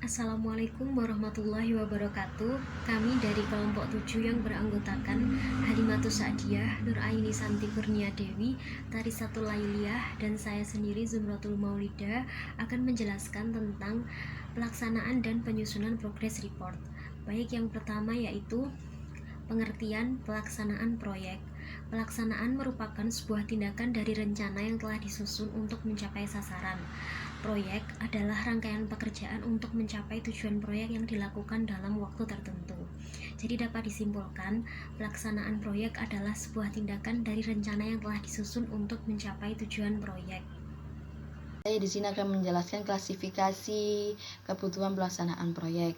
Assalamualaikum warahmatullahi wabarakatuh. Kami dari kelompok 7 yang beranggotakan Halimatus Sa'diyah, Nur Aini Santi Kurnia Dewi, Tarisatul Lailiyah, dan saya sendiri Zumratul Maulida akan menjelaskan tentang pelaksanaan dan penyusunan progress report. Baik, yang pertama yaitu pengertian pelaksanaan proyek. Pelaksanaan merupakan sebuah tindakan dari rencana yang telah disusun untuk mencapai sasaran. Proyek adalah rangkaian pekerjaan untuk mencapai tujuan proyek yang dilakukan dalam waktu tertentu. Jadi dapat disimpulkan, pelaksanaan proyek adalah sebuah tindakan dari rencana yang telah disusun untuk mencapai tujuan proyek. Saya di sini akan menjelaskan klasifikasi kebutuhan pelaksanaan proyek.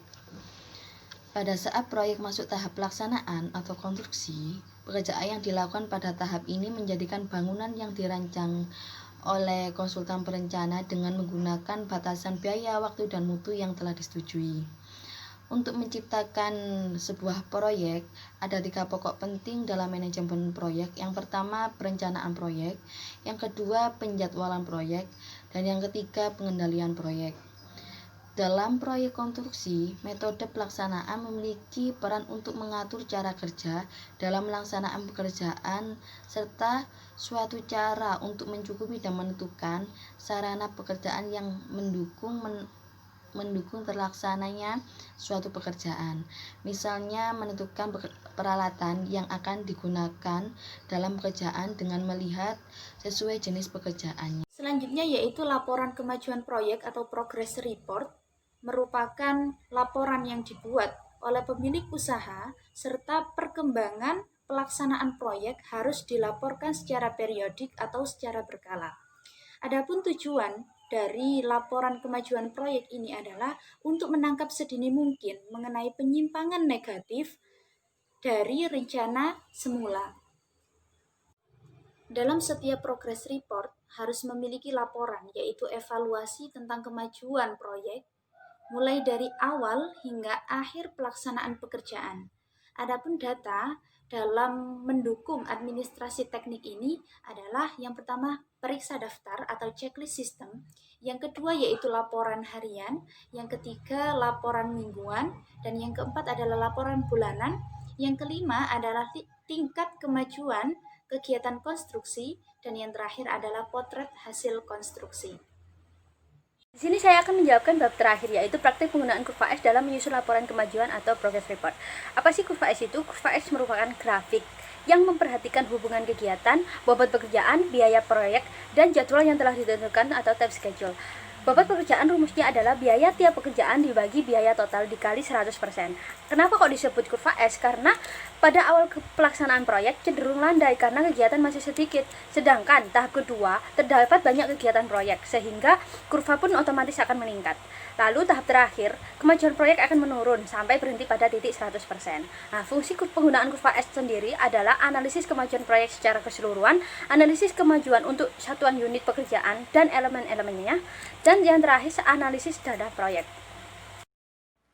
Pada saat proyek masuk tahap pelaksanaan atau konstruksi, pekerjaan yang dilakukan pada tahap ini menjadikan bangunan yang dirancang oleh konsultan perencana dengan menggunakan batasan biaya, waktu, dan mutu yang telah disetujui. Untuk menciptakan sebuah proyek, ada 3 pokok penting dalam manajemen proyek. Yang pertama, perencanaan proyek. Yang kedua, penjadwalan proyek. Dan yang ketiga, pengendalian proyek. Dalam proyek konstruksi, metode pelaksanaan memiliki peran untuk mengatur cara kerja dalam melaksanakan pekerjaan serta suatu cara untuk mencukupi dan menentukan sarana pekerjaan yang mendukung terlaksananya suatu pekerjaan. Misalnya menentukan peralatan yang akan digunakan dalam pekerjaan dengan melihat sesuai jenis pekerjaannya. Selanjutnya yaitu laporan kemajuan proyek atau progress report, merupakan laporan yang dibuat oleh pemilik usaha serta perkembangan pelaksanaan proyek harus dilaporkan secara periodik atau secara berkala. Adapun tujuan dari laporan kemajuan proyek ini adalah untuk menangkap sedini mungkin mengenai penyimpangan negatif dari rencana semula. Dalam setiap progress report harus memiliki laporan, yaitu evaluasi tentang kemajuan proyek mulai dari awal hingga akhir pelaksanaan pekerjaan. Adapun data dalam mendukung administrasi teknik ini adalah yang pertama periksa daftar atau checklist system, yang kedua yaitu laporan harian, yang ketiga laporan mingguan, dan yang keempat adalah laporan bulanan, yang kelima adalah tingkat kemajuan kegiatan konstruksi, dan yang terakhir adalah potret hasil konstruksi. Di sini saya akan menjawabkan bab terakhir, yaitu praktik penggunaan kurva S dalam menyusun laporan kemajuan atau progress report. Apa sih kurva S itu? Kurva S merupakan grafik yang memperhatikan hubungan kegiatan, bobot pekerjaan, biaya proyek, dan jadwal yang telah ditentukan atau time schedule. Bobot pekerjaan rumusnya adalah biaya tiap pekerjaan dibagi biaya total dikali 100%. Kenapa kok disebut kurva S? Karena pada awal pelaksanaan proyek cenderung landai karena kegiatan masih sedikit. Sedangkan tahap kedua terdapat banyak kegiatan proyek sehingga kurva pun otomatis akan meningkat. Lalu tahap terakhir, kemajuan proyek akan menurun sampai berhenti pada titik 100%. Nah, fungsi penggunaan kurva S sendiri adalah analisis kemajuan proyek secara keseluruhan, analisis kemajuan untuk satuan unit pekerjaan dan elemen-elemennya, dan yang terakhir analisis dana proyek.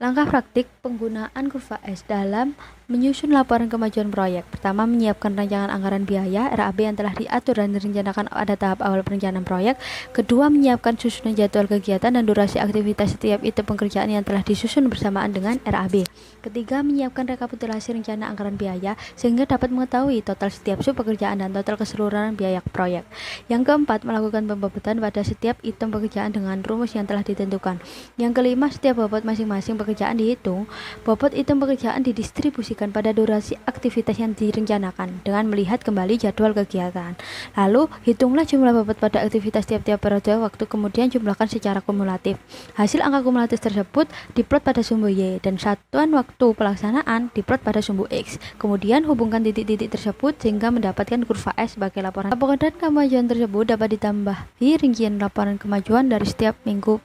Langkah praktik penggunaan kurva S dalam menyusun laporan kemajuan proyek. Pertama, menyiapkan rancangan anggaran biaya RAB yang telah diatur dan direncanakan pada tahap awal perencanaan proyek. Kedua, menyiapkan susunan jadwal kegiatan dan durasi aktivitas setiap item pekerjaan yang telah disusun bersamaan dengan RAB. Ketiga, menyiapkan rekapitulasi rencana anggaran biaya sehingga dapat mengetahui total setiap sub pekerjaan dan total keseluruhan biaya proyek. Yang keempat, melakukan pembobotan pada setiap item pekerjaan dengan rumus yang telah ditentukan. Yang kelima, setiap bobot masing-masing pekerjaan dihitung. Bobot item pekerjaan didistribusikan pada durasi aktivitas yang direncanakan dengan melihat kembali jadwal kegiatan. Lalu, hitunglah jumlah bobot pada aktivitas tiap-tiap periode waktu, kemudian jumlahkan secara kumulatif. Hasil angka kumulatif tersebut diplot pada sumbu Y dan satuan waktu pelaksanaan diplot pada sumbu X. Kemudian hubungkan titik-titik tersebut sehingga mendapatkan kurva S sebagai laporan. Laporan kemajuan tersebut dapat ditambahi rincian laporan kemajuan dari setiap minggu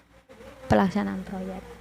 pelaksanaan proyek.